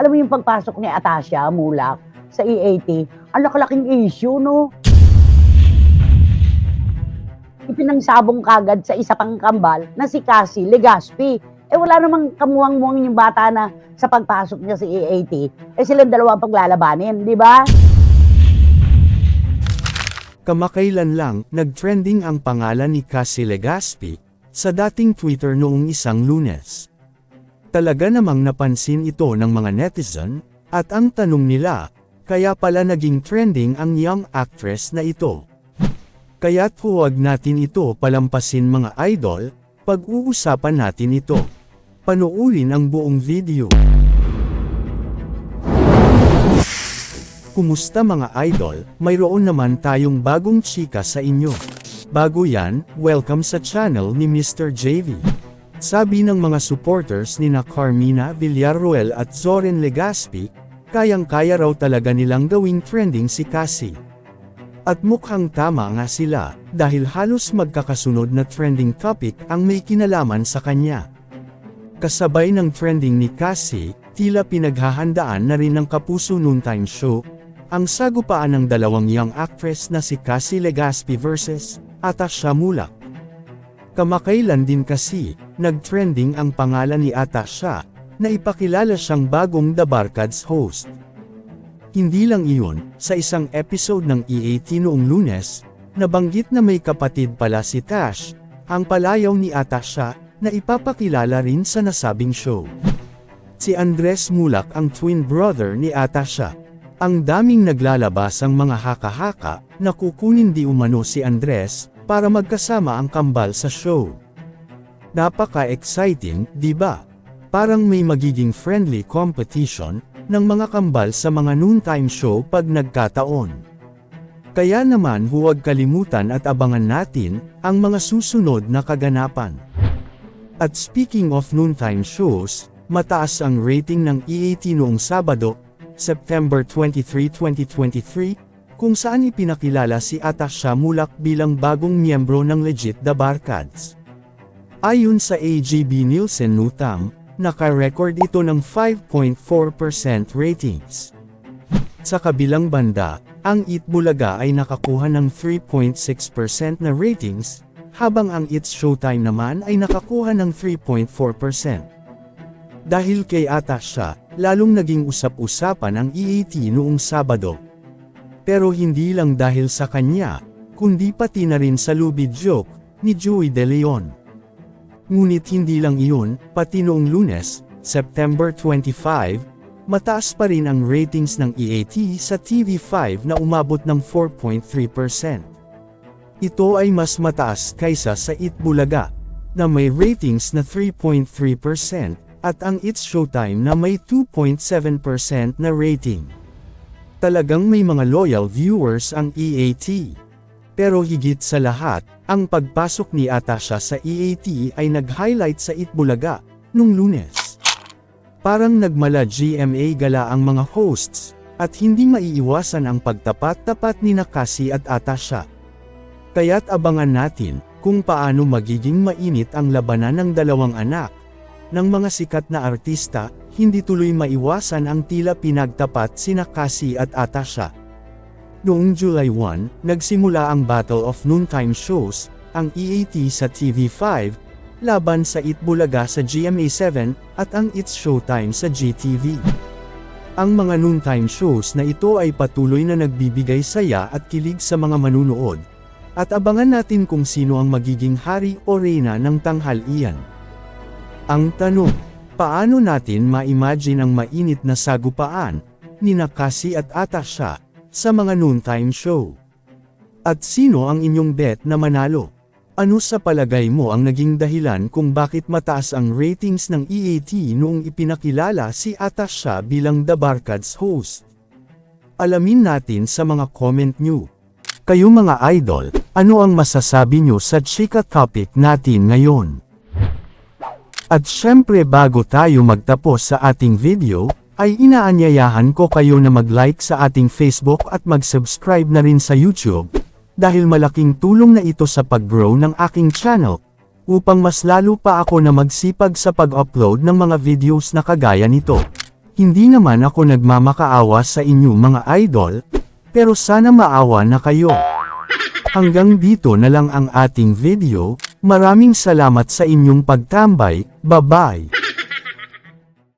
Alam mo yung pagpasok ni Atasha Mulak sa EAT, ang laki-laking issue, no? Ipinangsabong kagad sa isa pang kambal na si Cassie Legaspi. Wala namang kamuwang-muwang yung bata na sa pagpasok niya sa EAT. Silang dalawa paglalabanin, di ba? Kamakailan lang, nag-trending ang pangalan ni Cassie Legaspi sa dating Twitter noong isang Lunes. Talaga namang napansin ito ng mga netizen, at ang tanong nila, kaya pala naging trending ang young actress na ito. Kaya't huwag natin ito palampasin mga idol, pag-uusapan natin ito. Panoorin ang buong video. Kumusta mga idol, mayroon naman tayong bagong chika sa inyo. Bago yan, welcome sa channel ni Mr. JV. Sabi ng mga supporters ni Carmina Villarroel at Zoren Legaspi, kayang-kaya raw talaga nilang gawing trending si Cassie. At mukhang tama nga sila, dahil halos magkakasunod na trending topic ang may kinalaman sa kanya. Kasabay ng trending ni Cassie, tila pinaghahandaan na rin ng Kapuso Noontime Show, ang sagupaan ng dalawang young actress na si Cassie Legaspi versus Atasha Mulak. Kamakailan din kasi, nag-trending ang pangalan ni Atasha, na ipakilala siyang bagong The Barkads host. Hindi lang iyon, sa isang episode ng EAT noong Lunes, nabanggit na may kapatid pala si Tash, ang palayaw ni Atasha, na ipapakilala rin sa nasabing show. Si Andres Mulak ang twin brother ni Atasha. Ang daming naglalabas ang mga haka-haka, na kukunin di umano si Andres, para magkasama ang kambal sa show. Napaka-exciting, di ba? Parang may magiging friendly competition ng mga kambal sa mga noontime show pag nagkataon. Kaya naman huwag kalimutan at abangan natin ang mga susunod na kaganapan. At speaking of noontime shows, mataas ang rating ng EAT noong Sabado, September 23, 2023, kung saan ipinakilala si Atasha Mulak bilang bagong miyembro ng Legit The Barkads. Ayon sa AGB Nielsen Nutam, naka-record ito ng 5.4% ratings. Sa kabilang banda, ang Eat Bulaga ay nakakuha ng 3.6% na ratings, habang ang It's Showtime naman ay nakakuha ng 3.4%. Dahil kay Atasha, lalong naging usap-usapan ang EAT noong Sabado. Pero hindi lang dahil sa kanya, kundi pati na rin sa lubid joke ni Joey De Leon. Ngunit hindi lang iyon, pati noong Lunes, September 25, mataas pa rin ang ratings ng EAT sa TV5 na umabot ng 4.3%. Ito ay mas mataas kaysa sa Eat Bulaga, na may ratings na 3.3%, at ang It's Showtime na may 2.7% na rating. Talagang may mga loyal viewers ang EAT. Pero higit sa lahat, ang pagpasok ni Atasha sa EAT ay nag-highlight sa Eat Bulaga nung Lunes. Parang nagmala GMA gala ang mga hosts, at hindi maiiwasan ang pagtapat-tapat ni Cassie at Atasha. Kaya't abangan natin kung paano magiging mainit ang labanan ng dalawang anak ng mga sikat na artista. Hindi tuloy maiwasan ang tila pinagtapat sina Cassie at Atasha. Noong July 1, nagsimula ang Battle of Noontime Shows, ang EAT sa TV5, laban sa Eat Bulaga sa GMA7, at ang It's Showtime sa GTV. Ang mga noontime shows na ito ay patuloy na nagbibigay saya at kilig sa mga manunood. At abangan natin kung sino ang magiging hari o reyna ng tanghalian. Ang tanong, paano natin ma-imagine ang mainit na sagupaan ni Cassie at Atasha sa mga noontime show? At sino ang inyong bet na manalo? Ano sa palagay mo ang naging dahilan kung bakit mataas ang ratings ng EAT noong ipinakilala si Atasha bilang The Barkads host? Alamin natin sa mga comment nyo. Kayo mga idol, ano ang masasabi nyo sa chika topic natin ngayon? At syempre bago tayo magtapos sa ating video, ay inaanyayahan ko kayo na mag-like sa ating Facebook at mag-subscribe na rin sa YouTube, dahil malaking tulong na ito sa pag-grow ng aking channel, upang mas lalo pa ako na magsipag sa pag-upload ng mga videos na kagaya nito. Hindi naman ako nagmamakaawa sa inyo mga idol, pero sana maawa na kayo. Hanggang dito na lang ang ating video, maraming salamat sa inyong pagtambay, bye-bye.